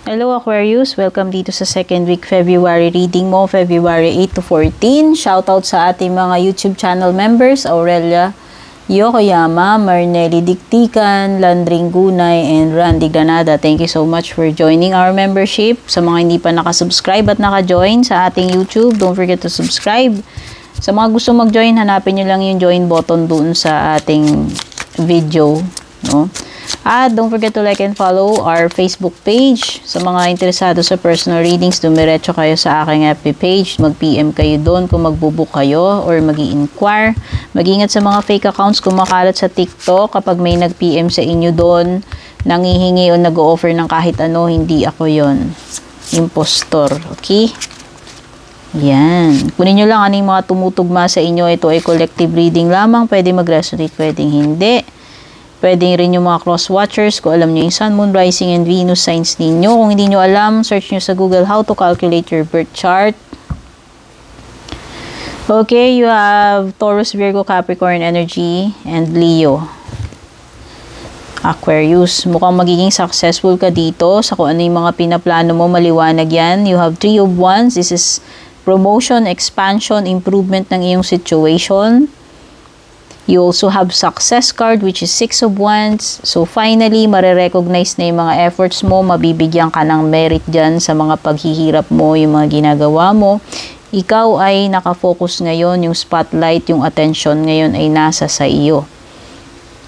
Hello Aquarius, welcome dito sa second week February reading mo, February 8 to 14. Shoutout sa ating mga YouTube channel members, Aurelia Yokoyama, Marnelli Diktikan, Landring Gunay, and Randy Granada. Thank you so much for joining our membership. Sa mga hindi pa nakasubscribe at naka-join sa ating YouTube, don't forget to subscribe. Sa mga gusto mag-join, hanapin nyo lang yung join button doon sa ating video, no? At don't forget to like and follow our Facebook page. Sa mga interesado sa personal readings, dumiretso kayo sa aking FB page. Mag-PM kayo doon kung magbubook kayo or mag-i-inquire. Mag-ingat sa mga fake accounts kumakalat sa TikTok. Kapag may nag-PM sa inyo doon, nangihingi o nag-o-offer ng kahit ano, hindi ako yon. Impostor. Okay? Yan. Kunin nyo lang anong mga tumutugma sa inyo. Ito ay collective reading lamang. Pwede mag-resonate, pwedeng hindi. Pwede rin yung mga cross-watchers kung alam nyo yung Sun, Moon, Rising, and Venus signs ninyo. Kung hindi nyo alam, search nyo sa Google how to calculate your birth chart. Okay, you have Taurus, Virgo, Capricorn energy, and Leo. Aquarius, mukhang magiging successful ka dito sa kung ano yung mga pinaplano mo, maliwanag yan. You have 3 of Wands. This is promotion, expansion, improvement ng iyong situation. You also have success card which is 6 of Wands. So finally, marirecognize na yung mga efforts mo. Mabibigyan ka ng merit dyan sa mga paghihirap mo, yung mga ginagawa mo. Ikaw ay nakafocus ngayon, yung spotlight, yung attention ngayon ay nasa sa iyo.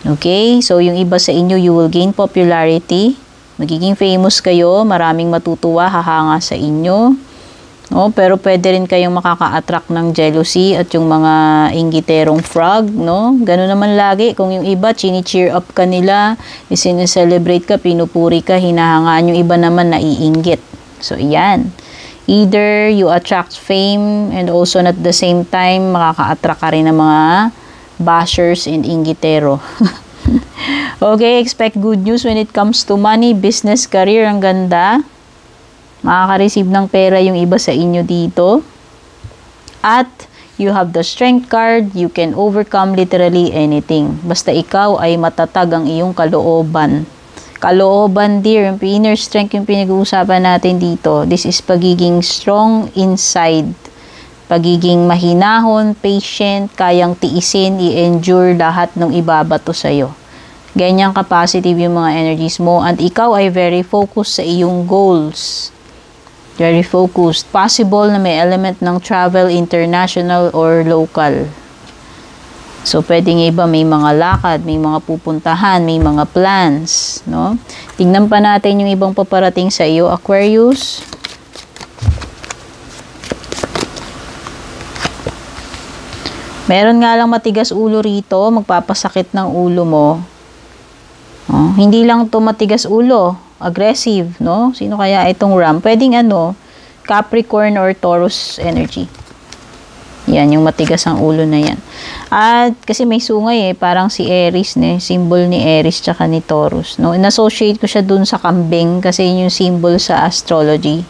Okay? So yung iba sa inyo, you will gain popularity. Magiging famous kayo. Maraming matutuwa, hahanga sa inyo. No, pero pwede rin kayong makaka-attract ng jealousy at yung mga inggiterong frog, no? Ganun naman lagi. Kung yung iba, chini-cheer up ka nila, isin-celebrate ka, pinupuri ka, hinahangaan, yung iba naman naiinggit. So, yan. Either you attract fame and also at the same time, makaka-attract ka rin ng mga bashers and inggitero. Okay, expect good news when it comes to money, business, career, ang ganda. Makaka-receive ng pera yung iba sa inyo dito. At you have the strength card. You can overcome literally anything. Basta ikaw ay matatag ang iyong kalooban. Kalooban, dear. Yung inner strength yung pinag-uusapan natin dito. This is pagiging strong inside. Pagiging mahinahon, patient, kayang tiisin, i-endure lahat ng ibabato sa'yo. Ganyang ka-positive yung mga energies mo. At ikaw ay very focused sa iyong goals. Very focused. Possible na may element ng travel, international or local. So, pwedeng iba may mga lakad, may mga pupuntahan, may mga plans, no? Tingnan pa natin yung ibang paparating sa iyo, Aquarius. Meron nga lang matigas ulo rito, magpapasakit ng ulo mo. Oh, hindi lang to matigas ulo, aggressive, no? Sino kaya itong Ram? Pwedeng ano, Capricorn or Taurus energy. Yan, yung matigas ang ulo na yan. At kasi may sungay parang si Aries, symbol ni Aries tsaka ni Taurus, no? In-associate ko siya dun sa kambing kasi yun yung symbol sa astrology.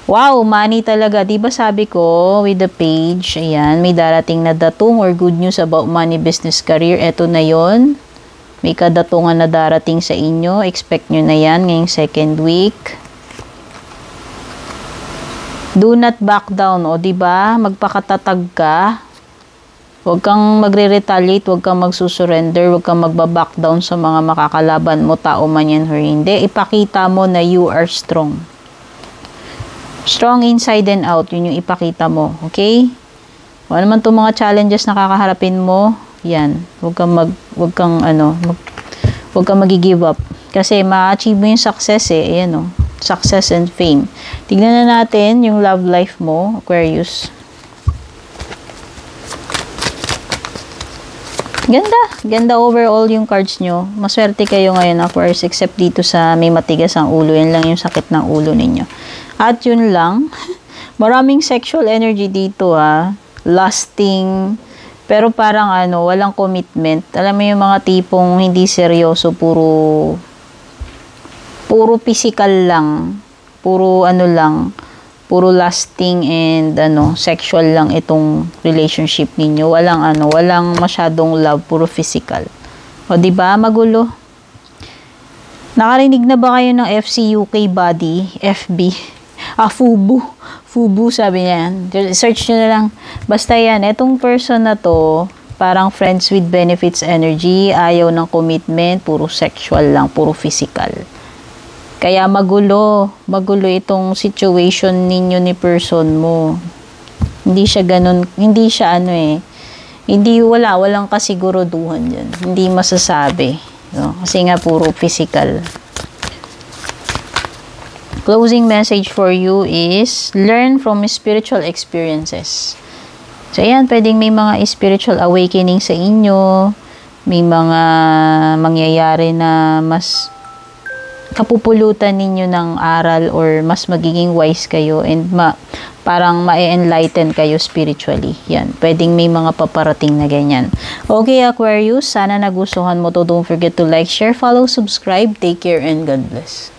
Wow, money talaga. Diba sabi ko with the page, ayan, may darating na datung or good news about money, business, career. Eto na yon. May kadatungan na darating sa inyo. Expect nyo na yan ngayong second week. Do not back down. O, diba? Magpakatatag ka. Huwag kang magre-retaliate. Huwag kang magsusurrender. Huwag kang magbaback down sa mga makakalaban mo. Tao man yan or hindi. Ipakita mo na you are strong. Strong inside and out. Yun yung ipakita mo. Okay? Kung ano man itong mga challenges na kakaharapin mo, yan. Huwag kang magi-give up. Kasi ma-achieve mo yung success Ayan success and fame. Tignan na natin yung love life mo, Aquarius. Ganda. Ganda overall yung cards nyo. Maswerte kayo ngayon, Aquarius, except dito sa may matigas ang ulo. Yan lang yung sakit ng ulo ninyo. At yun lang. Maraming sexual energy dito, lusting. Pero parang walang commitment. Alam mo yung mga tipong hindi seryoso, puro physical lang. Puro puro lasting and sexual lang itong relationship ninyo. Walang masyadong love, puro physical. O di ba magulo? Nakarinig na ba kayo ng FCUK body? FB? FUBU. FUBU sabi niya. Search nyo na lang. Basta yan, etong person na to, parang friends with benefits energy, ayaw ng commitment, puro sexual lang, puro physical. Kaya magulo itong situation ninyo ni person mo. Hindi siya ganun, hindi siya walang kasiguruduhan dyan. Hindi masasabi. No? Kasi nga puro physical. Closing message for you is learn from spiritual experiences. So ayan, pwedeng may mga spiritual awakening sa inyo, may mga mangyayari na mas kapupulutan ninyo ng aral or mas magiging wise kayo and parang ma-enlighten kayo spiritually. Yan. Pwedeng may mga paparating na ganyan. Okay, Aquarius. Sana nagustuhan mo to. Don't forget to like, share, follow, subscribe. Take care and God bless.